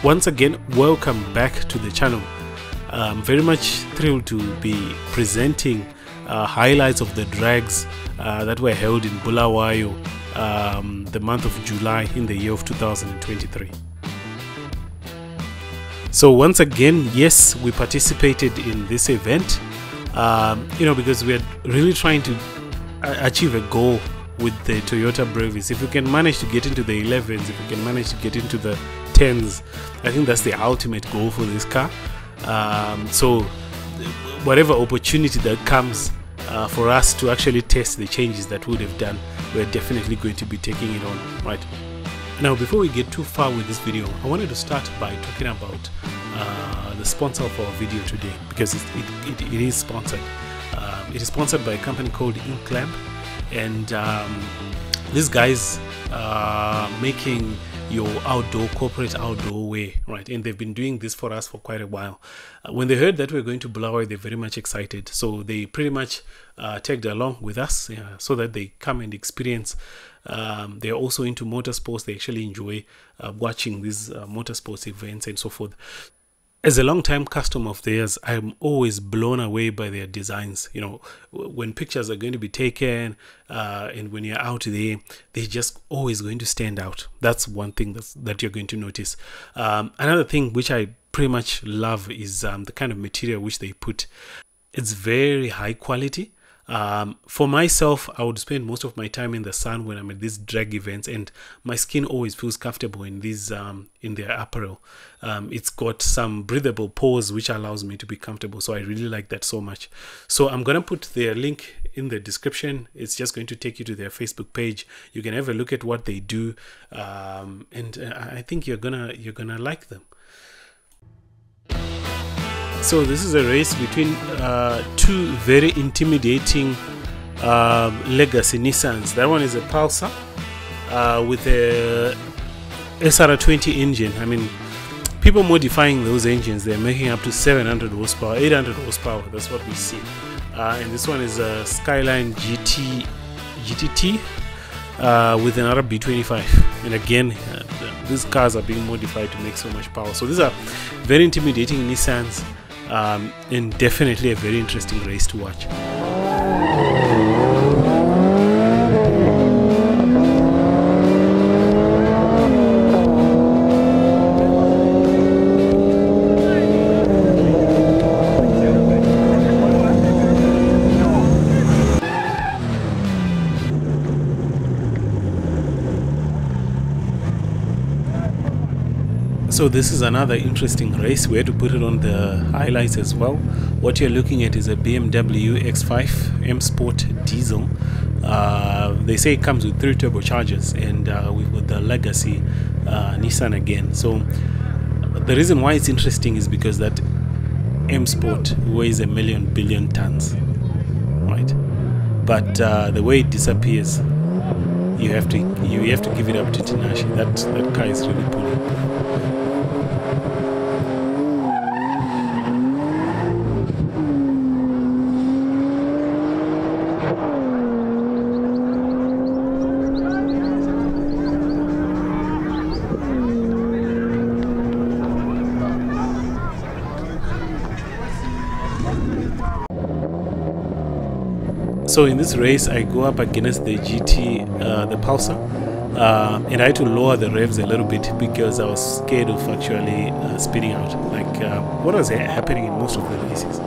Once again, welcome back to the channel. I'm very much thrilled to be presenting highlights of the drags that were held in Bulawayo the month of July in the year of 2023. So once again, yes, we participated in this event, because we are really trying to achieve a goal with the Toyota Brevis. If we can manage to get into the 11s, if we can manage to get into the 10s, I think that's the ultimate goal for this car. So whatever opportunity that comes for us to actually test the changes that we would have done, we're definitely going to be taking it on, right? Now, before we get too far with this video, I wanted to start by talking about the sponsor of our video today, because it is sponsored. It is sponsored by a company called Inclab, and these guys are making your corporate outdoor wear, right? And they've been doing this for us for quite a while. When they heard that we're going to Bulawayo, they're very much excited, so they pretty much tagged along with us so that they come and experience. They're also into motorsports. They actually enjoy watching these motorsports events and so forth. As a long-time customer of theirs, I'm always blown away by their designs. When pictures are going to be taken and when you're out there, they're just always going to stand out. That's one thing that you're going to notice. Another thing which I pretty much love is the kind of material which they put. It's very high quality. For myself, I would spend most of my time in the sun when I'm at these drag events, and my skin always feels comfortable in these in their apparel. It's got some breathable pores which allows me to be comfortable, so I really like that so much. So I'm gonna put their link in the description. It's just going to take you to their Facebook page. You can have a look at what they do, and I think you're gonna like them. So this is a race between two very intimidating legacy Nissans. That one is a Pulsar with a SR20 engine. I mean, people modifying those engines, they're making up to 700 horsepower, 800 horsepower. That's what we see. And this one is a Skyline GTT with an RB25. And again, these cars are being modified to make so much power. So these are very intimidating Nissans. And definitely a very interesting race to watch. So this is another interesting race. We had to put it on the highlights as well. What you're looking at is a BMW X5 M Sport diesel. They say it comes with 3 turbochargers, and we've got the legacy Nissan again. So the reason why it's interesting is because that M Sport weighs 1 billion tons, right? But the way it disappears, you have to give it up to Tinashe. That car is really pulling. So in this race, I go up against the the Pulsar, and I had to lower the revs a little bit because I was scared of actually speeding out, like what was happening in most of the races.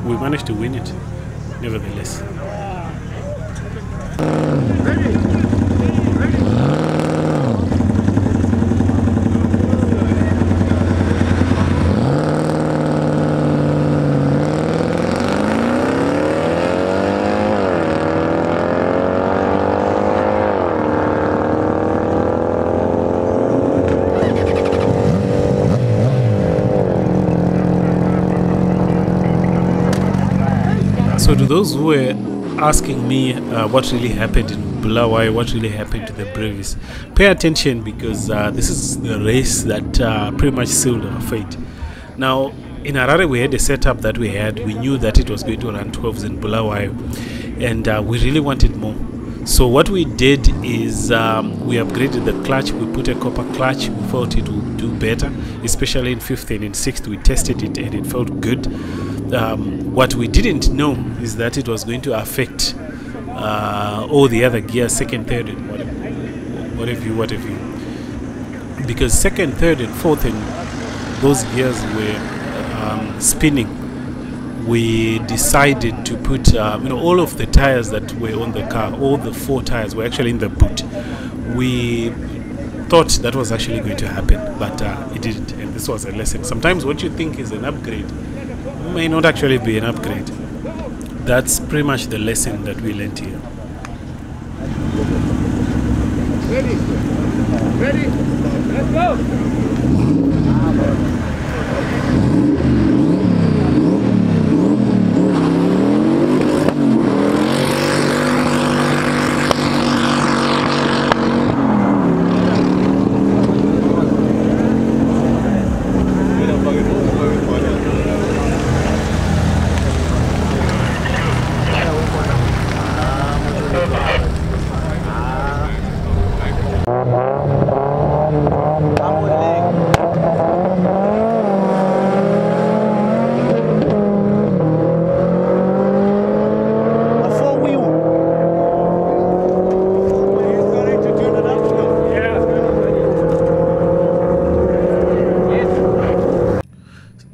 We managed to win it, nevertheless. So to those who were asking me what really happened in Bulawayo, what really happened to the Brevis, pay attention, because this is the race that pretty much sealed our fate. Now, in Harare, we had a setup that we had. We knew that it was going to run 12s in Bulawayo, and we really wanted more. So what we did is we upgraded the clutch. We put a copper clutch. We felt it would do better, especially in 5th and in 6th. We tested it and it felt good. What we didn't know is that it was going to affect all the other gears, 2nd, 3rd, and what have you. Because 2nd, 3rd, and 4th, and those gears were spinning. We decided to put all of the tires that were on the car, all the 4 tires were actually in the boot. We thought that was actually going to happen, but it didn't, and this was a lesson. Sometimes what you think is an upgrade may not actually be an upgrade. That's pretty much the lesson that we learned here. Ready, let's go.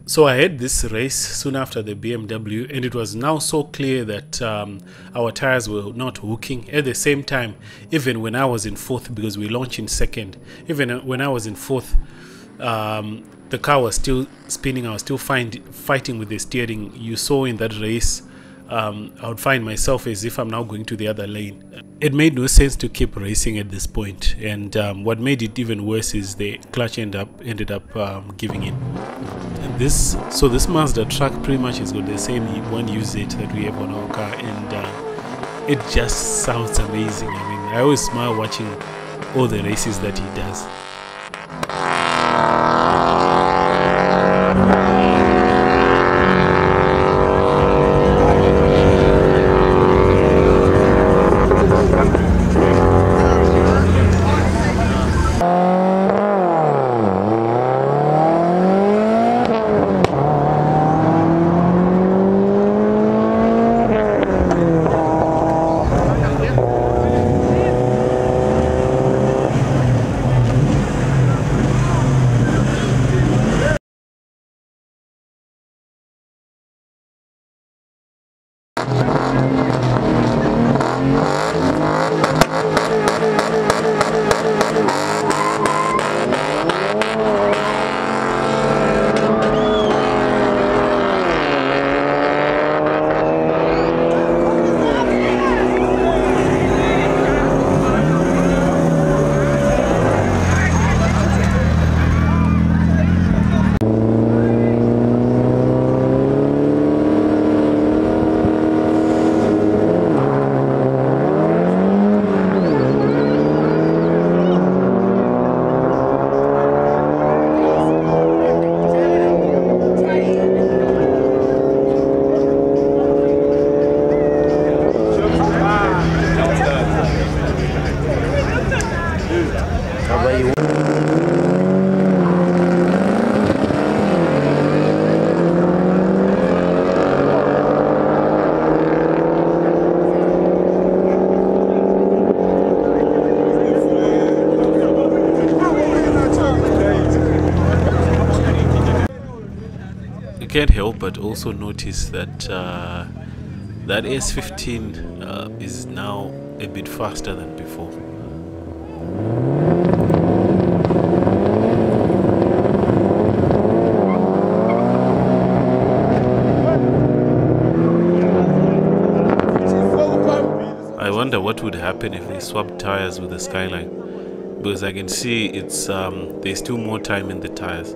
So I had this race soon after the BMW, and it was now so clear that our tires were not hooking. At the same time, even when I was in 4th, because we launched in 2nd, even when I was in 4th, the car was still spinning. I was still fighting with the steering. You saw in that race, I would find myself as if I'm now going to the other lane. It made no sense to keep racing at this point, and what made it even worse is the clutch ended up giving in. This Mazda truck pretty much has got the same 1UZ that we have on our car, and it just sounds amazing. I mean, I always smile watching all the races that he does. Can't help but also notice that that S15 is now a bit faster than before. I wonder what would happen if they swapped tires with the Skyline, because I can see it's there's still more time in the tires.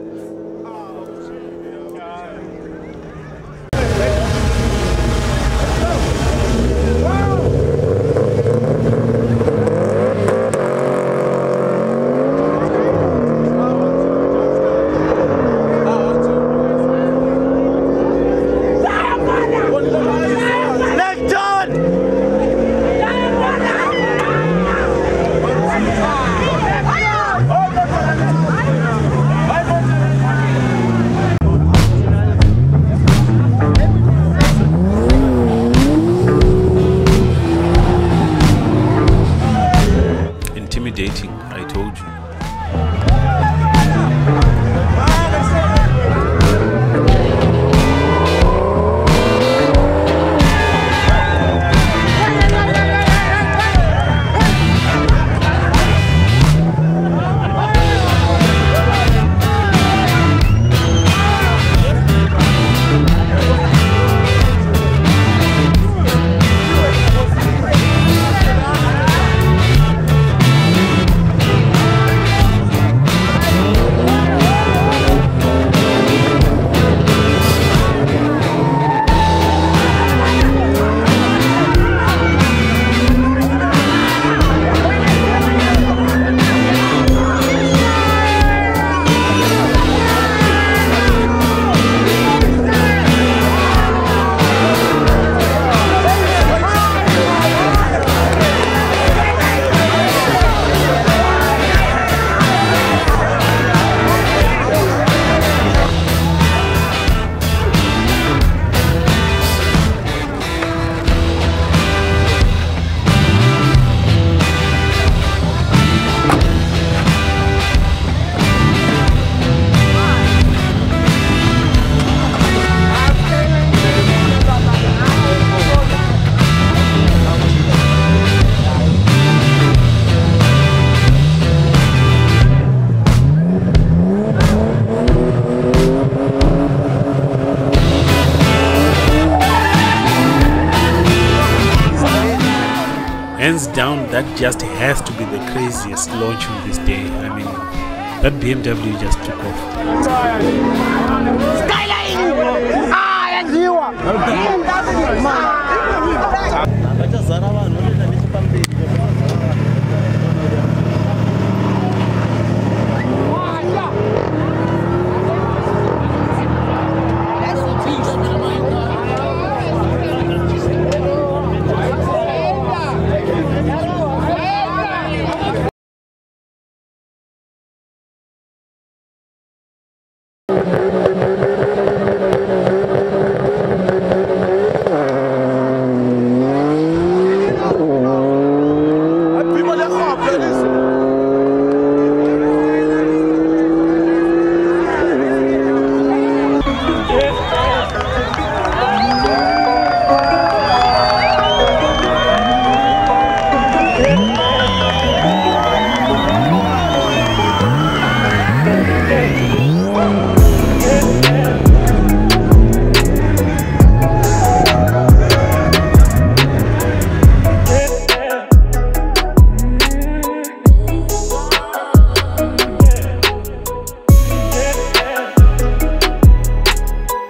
hands down, that just has to be the craziest launch on this day. I mean, that BMW just took off. Skyline! Ah, and you!